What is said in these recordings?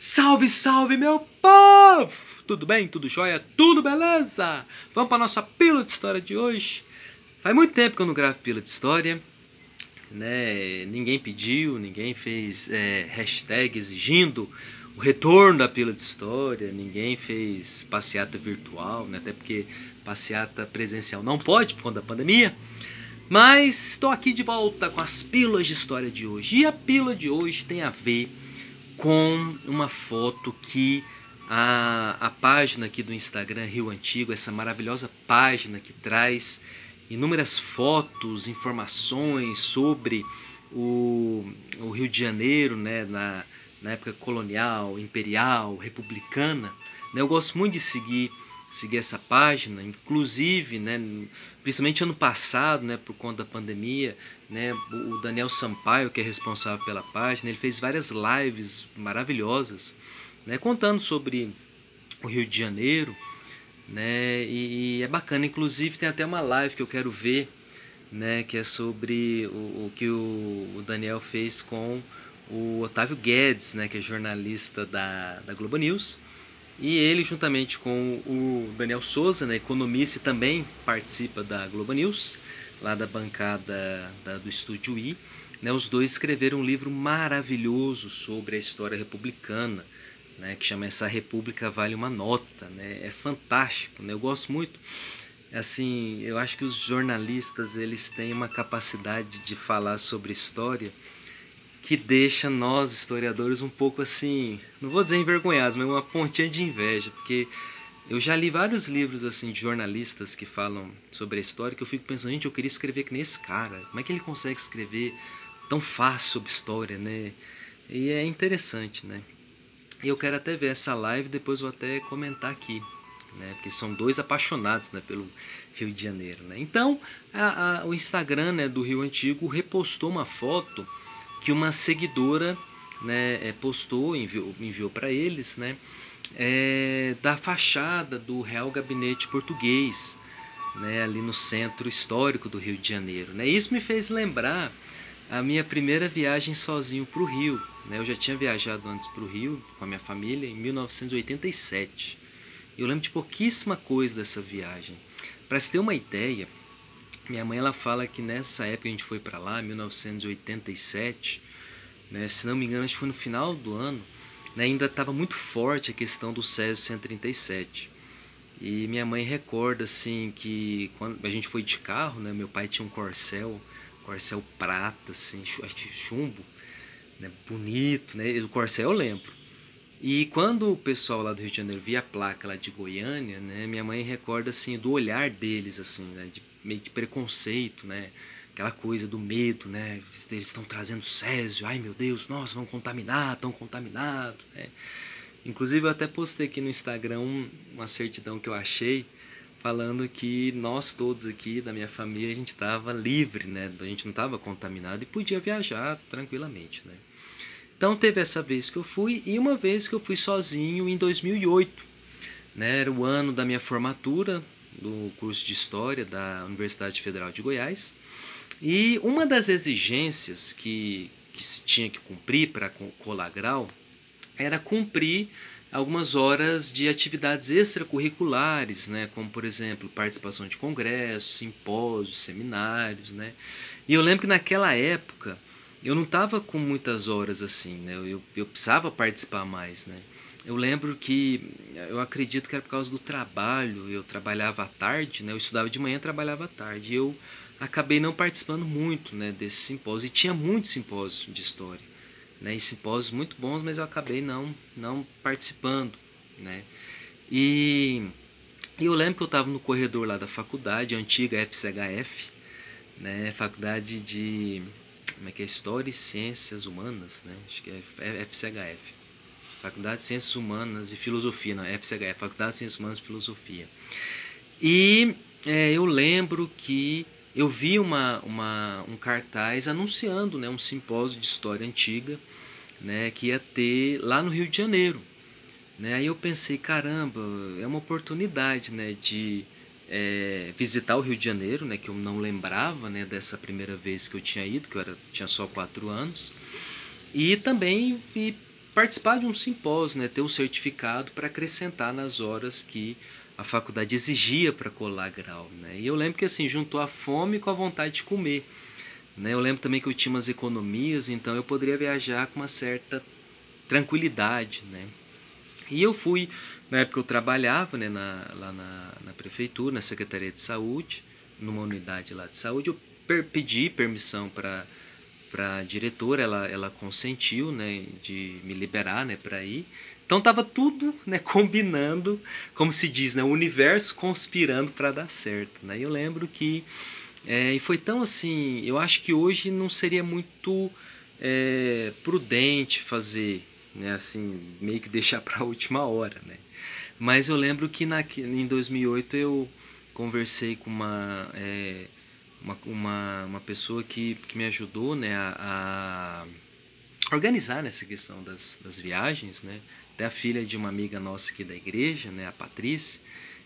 Salve, salve, meu povo! Tudo bem? Tudo jóia? Tudo beleza? Vamos para nossa pílula de história de hoje. Faz muito tempo que eu não gravo pílula de história, né? Ninguém pediu, ninguém fez hashtag exigindo o retorno da pílula de história, ninguém fez passeata virtual, né? Até porque passeata presencial não pode por conta da pandemia. Mas estou aqui de volta com as pílulas de história de hoje. E a pílula de hoje tem a ver com uma foto que a página aqui do Instagram Rio Antigo, essa maravilhosa página que traz inúmeras fotos, informações sobre o Rio de Janeiro, né, na época colonial, imperial, republicana, né. Eu gosto muito de seguir essa página, inclusive, né, principalmente ano passado, né, por conta da pandemia, né, o Daniel Sampaio, que é responsável pela página, ele fez várias lives maravilhosas, né, contando sobre o Rio de Janeiro, né, e é bacana. Inclusive tem até uma live que eu quero ver, né, que é sobre o que o Daniel fez com o Otávio Guedes, né, que é jornalista da Globo News. E ele, juntamente com o Daniel Souza, né, economista, também participa da Globo News, lá da bancada do Estúdio I. Né, os dois escreveram um livro maravilhoso sobre a história republicana, né, que chama Essa República Vale uma Nota. Né, é fantástico, né, eu gosto muito. Assim, eu acho que os jornalistas eles têm uma capacidade de falar sobre história que deixa nós, historiadores, um pouco assim, não vou dizer envergonhados, mas uma pontinha de inveja, porque eu já li vários livros assim de jornalistas que falam sobre a história, que eu fico pensando, gente, eu queria escrever que nem esse cara, como é que ele consegue escrever tão fácil sobre história, né? E é interessante, né? E eu quero até ver essa live, depois vou até comentar aqui, né? Porque são dois apaixonados, né, pelo Rio de Janeiro, né? Então, o Instagram, né, do Rio Antigo repostou uma foto que uma seguidora, né, postou, enviou para eles, né, da fachada do Real Gabinete Português, né, ali no centro histórico do Rio de Janeiro. Né. Isso me fez lembrar a minha primeira viagem sozinho para o Rio. Né. Eu já tinha viajado antes para o Rio com a minha família em 1987. Eu lembro de pouquíssima coisa dessa viagem. Para se ter uma ideia, minha mãe ela fala que nessa época a gente foi para lá, 1987, né, se não me engano, acho que foi no final do ano, né, ainda estava muito forte a questão do Césio 137. E minha mãe recorda assim que quando a gente foi de carro, né, meu pai tinha um Corcel prata, assim, acho que chumbo, né, bonito, né, o Corcel eu lembro. E quando o pessoal lá do Rio de Janeiro via a placa lá de Goiânia, né, minha mãe recorda assim do olhar deles, assim, né, meio de preconceito, né, aquela coisa do medo, né, eles estão trazendo Césio, ai meu Deus, nossa, vão contaminar, estão contaminados, né. Inclusive eu até postei aqui no Instagram uma certidão que eu achei, falando que nós todos aqui da minha família a gente estava livre, né, a gente não estava contaminado e podia viajar tranquilamente, né. Então teve essa vez que eu fui e uma vez que eu fui sozinho em 2008. Né? Era o ano da minha formatura do curso de História da Universidade Federal de Goiás. E uma das exigências que se tinha que cumprir para colar grau era cumprir algumas horas de atividades extracurriculares, né? Como, por exemplo, participação de congressos, simpósios, seminários. Né? E eu lembro que naquela época eu não estava com muitas horas assim, né? Eu precisava participar mais, né? Eu lembro que, eu acredito que era por causa do trabalho, eu trabalhava à tarde, né? Eu estudava de manhã e trabalhava à tarde, e eu acabei não participando muito, né, desse simpósio, e tinha muitos simpósios de história, né? E simpósios muito bons, mas eu acabei não participando, né? E eu lembro que eu estava no corredor lá da faculdade, a antiga FCHF, né? Faculdade de... como é que é? História e Ciências Humanas, né? Acho que é FCHF. Faculdade de Ciências Humanas e Filosofia, não, FCHF, Faculdade de Ciências Humanas e Filosofia. E eu lembro que eu vi um cartaz anunciando, né, um simpósio de história antiga, né, que ia ter lá no Rio de Janeiro. Né? Aí eu pensei, caramba, é uma oportunidade, né, de visitar o Rio de Janeiro, né, que eu não lembrava, né, dessa primeira vez que eu tinha ido, que eu tinha só 4 anos, e também participar de um simpósio, né, ter um certificado para acrescentar nas horas que a faculdade exigia para colar grau, né? E eu lembro que assim juntou a fome com a vontade de comer, né? Eu lembro também que eu tinha umas economias, então eu poderia viajar com uma certa tranquilidade, né? E eu fui, na época eu trabalhava, né, lá na prefeitura, na Secretaria de Saúde, numa unidade lá de saúde, eu pedi permissão para a diretora, ela consentiu, né, de me liberar, né, para ir. Então tava tudo, né, combinando, como se diz, né, o universo conspirando para dar certo, né? Eu lembro que e foi tão assim, eu acho que hoje não seria muito prudente fazer, né, assim, meio que deixar para a última hora, né? Mas eu lembro que em 2008 eu conversei com uma pessoa que me ajudou, né, a organizar nessa questão das viagens, né? Até a filha de uma amiga nossa aqui da igreja, né, a Patrícia,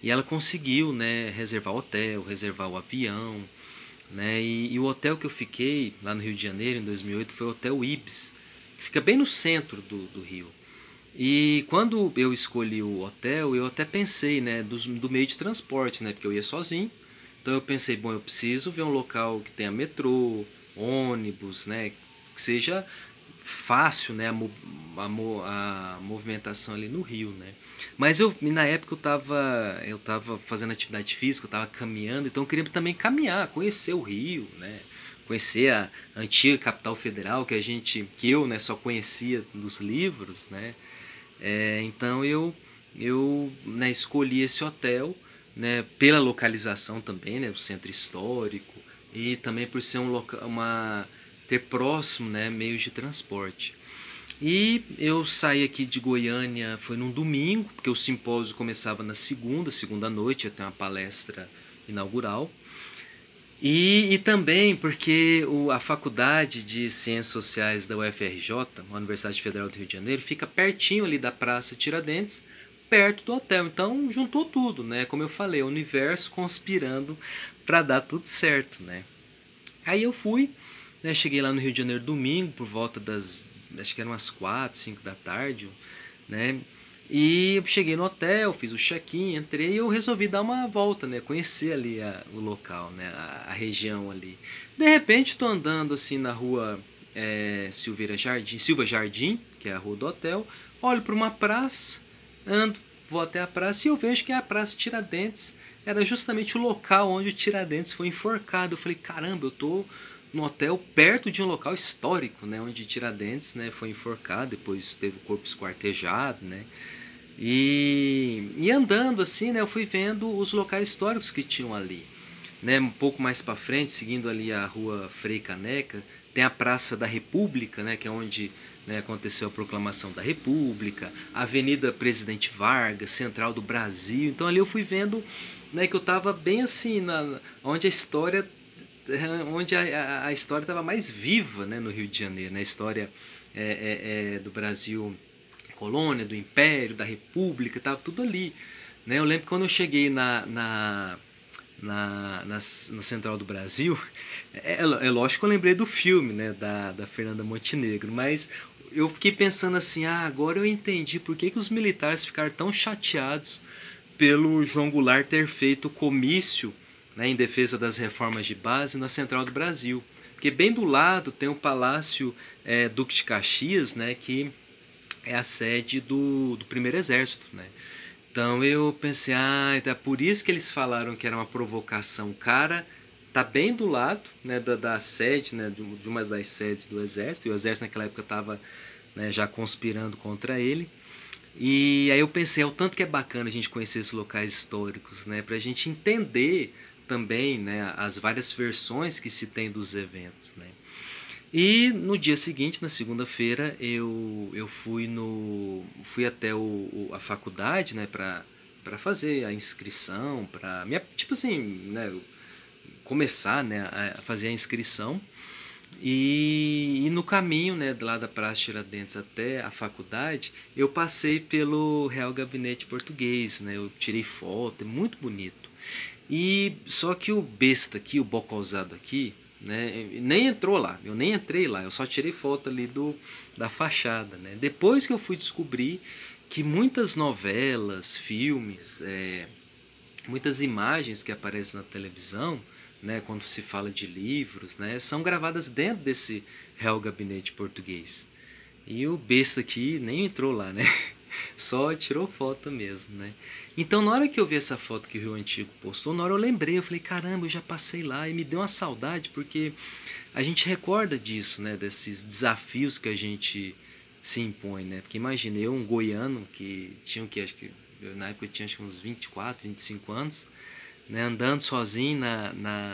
e ela conseguiu, né, reservar o hotel, reservar o avião, né? E o hotel que eu fiquei lá no Rio de Janeiro em 2008 foi o Hotel Ibis, que fica bem no centro do Rio. E quando eu escolhi o hotel, eu até pensei, né, do meio de transporte, né, porque eu ia sozinho. Então eu pensei, bom, eu preciso ver um local que tenha metrô, ônibus, né, que seja fácil, né, a movimentação ali no Rio, né. Mas na época eu tava fazendo atividade física, eu tava caminhando, então eu queria também caminhar, conhecer o Rio, né, conhecer a antiga capital federal que eu, né, só conhecia dos livros, né. Então né, escolhi esse hotel, né, pela localização também, né, o centro histórico, e também por ser ter próximo, né, meios de transporte. E eu saí aqui de Goiânia, foi num domingo, porque o simpósio começava na segunda noite, ia ter uma palestra inaugural. E também porque a Faculdade de Ciências Sociais da UFRJ, a Universidade Federal do Rio de Janeiro, fica pertinho ali da Praça Tiradentes, perto do hotel. Então juntou tudo, né? Como eu falei, o universo conspirando para dar tudo certo, né? Aí eu fui, né? Cheguei lá no Rio de Janeiro domingo, por volta acho que eram umas 4, 5 da tarde, né? E eu cheguei no hotel, fiz o check-in, entrei e eu resolvi dar uma volta, né? Conhecer ali o local, né? A região ali. De repente estou andando assim na rua Silva Jardim, que é a rua do hotel, olho para uma praça, vou até a praça e eu vejo que a Praça Tiradentes era justamente o local onde o Tiradentes foi enforcado. Eu falei, caramba, eu tô no hotel perto de um local histórico, né, onde Tiradentes, né, foi enforcado, depois teve o corpo esquartejado, né, e andando assim, né, eu fui vendo os locais históricos que tinham ali, né, um pouco mais para frente, seguindo ali a rua Frei Caneca, tem a Praça da República, né, que é onde, né, aconteceu a proclamação da República, a Avenida Presidente Vargas, Central do Brasil. Então ali eu fui vendo, né, que eu estava bem assim onde a história estava mais viva, né, no Rio de Janeiro, né, a história do Brasil, colônia, do Império, da República, estava tudo ali, né. Eu lembro que quando eu cheguei na Central do Brasil, lógico que eu lembrei do filme, né, da Fernanda Montenegro, mas eu fiquei pensando assim, agora eu entendi por que os militares ficaram tão chateados pelo João Goulart ter feito o comício, né, em defesa das reformas de base na Central do Brasil. Porque bem do lado tem o Palácio Duque de Caxias, né, que é a sede do Primeiro Exército, né. Então eu pensei, é por isso que eles falaram que era uma provocação. O cara tá bem do lado, né, da sede, né, de uma das sedes do Exército, e o Exército naquela época estava, né, já conspirando contra ele. E aí eu pensei, o tanto que é bacana a gente conhecer esses locais históricos, né, pra gente entender também, né, as várias versões que se tem dos eventos, né. E no dia seguinte, na segunda-feira, eu fui até a faculdade, né, para fazer a inscrição, tipo assim, né, começar, né, a fazer a inscrição. E no caminho, né, lá da Praça Tiradentes até a faculdade, eu passei pelo Real Gabinete Português, né, eu tirei foto, é muito bonito. E só que o besta aqui, o bocosado aqui, né? Nem entrou lá, eu nem entrei lá, eu só tirei foto ali da fachada, né? Depois que eu fui descobrir que muitas novelas, filmes, muitas imagens que aparecem na televisão, né, quando se fala de livros, né, são gravadas dentro desse Real Gabinete Português. E o besta aqui nem entrou lá, né? Só tirou foto mesmo, né? Então, na hora que eu vi essa foto que o Rio Antigo postou, na hora eu lembrei, eu falei, caramba, eu já passei lá, e me deu uma saudade, porque a gente recorda disso, né? Desses desafios que a gente se impõe, né? Porque imagina, eu, um goiano, que tinha o que, acho que, na época eu tinha acho que uns 24, 25 anos, né? Andando sozinho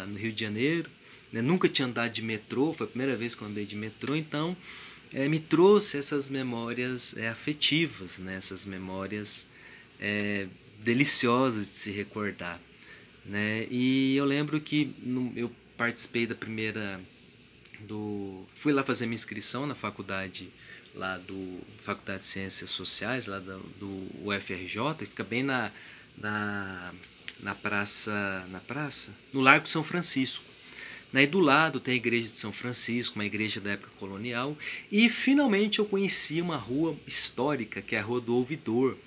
no Rio de Janeiro, né? Nunca tinha andado de metrô, foi a primeira vez que eu andei de metrô, então me trouxe essas memórias afetivas, né? Essas memórias deliciosas de se recordar, né? E eu lembro que eu participei da primeira fui lá fazer minha inscrição na faculdade lá do Faculdade de Ciências Sociais lá do UFRJ, que fica bem na praça no Largo São Francisco. E do lado tem a igreja de São Francisco, uma igreja da época colonial. E finalmente eu conheci uma rua histórica, que é a Rua do Ouvidor.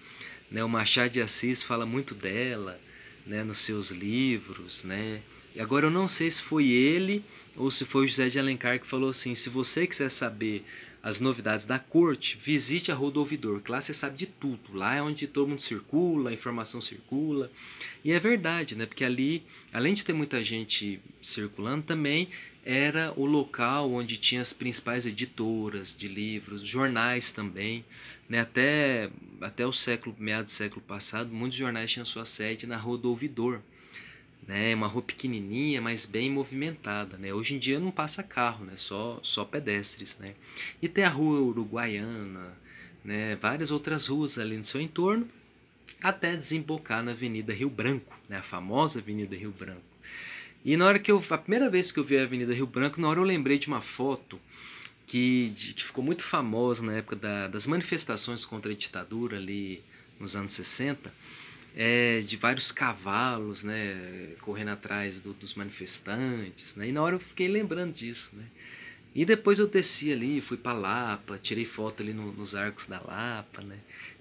O Machado de Assis fala muito dela, né, nos seus livros. Né? E agora eu não sei se foi ele ou se foi o José de Alencar que falou assim, se você quiser saber as novidades da corte, visite a Rua do Ouvidor, que lá você sabe de tudo. Lá é onde todo mundo circula, a informação circula. E é verdade, né? Porque ali, além de ter muita gente circulando, também era o local onde tinha as principais editoras de livros, jornais também. Né? Até o meados do século passado, muitos jornais tinham sua sede na Rua do Ouvidor. Né? Uma rua pequenininha, mas bem movimentada. Né? Hoje em dia não passa carro, né? Só pedestres. Né? E tem a Rua Uruguaiana, né? Várias outras ruas ali no seu entorno, até desembocar na Avenida Rio Branco, né? A famosa Avenida Rio Branco. E na hora a primeira vez que eu vi a Avenida Rio Branco, na hora eu lembrei de uma foto que ficou muito famosa na época das manifestações contra a ditadura ali nos anos 60, de vários cavalos, né, correndo atrás dos manifestantes, né, e na hora eu fiquei lembrando disso, né. E depois eu desci ali, fui para Lapa, tirei foto ali nos arcos da Lapa, né.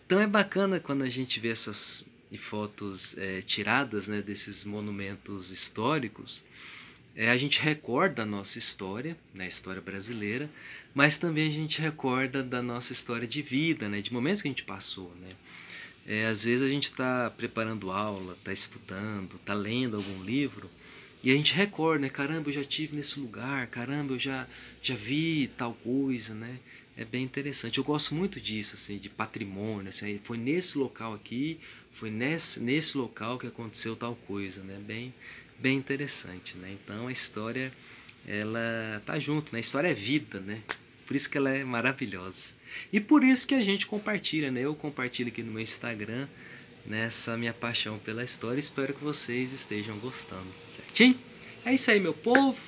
Então é bacana quando a gente vê essas fotos tiradas, né, desses monumentos históricos. A gente recorda a nossa história, né, a história brasileira, mas também a gente recorda da nossa história de vida, né, de momentos que a gente passou, né. Às vezes a gente está preparando aula, está estudando, está lendo algum livro e a gente recorda, né? Caramba, eu já estive nesse lugar, caramba, eu já vi tal coisa, né? É bem interessante. Eu gosto muito disso, assim, de patrimônio, assim, foi nesse local aqui, foi nesse local que aconteceu tal coisa, né? Bem interessante, né? Então a história, ela tá junto, né? A história é vida, né? Por isso que ela é maravilhosa. E por isso que a gente compartilha, né? Eu compartilho aqui no meu Instagram, nessa minha paixão pela história. Espero que vocês estejam gostando, certinho? É isso aí, meu povo,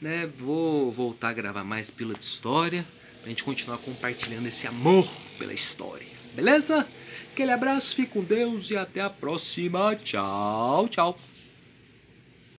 né? Vou voltar a gravar mais Pílula de História, pra gente continuar compartilhando esse amor pela história, beleza? Aquele abraço, fique com Deus e até a próxima. Tchau, tchau.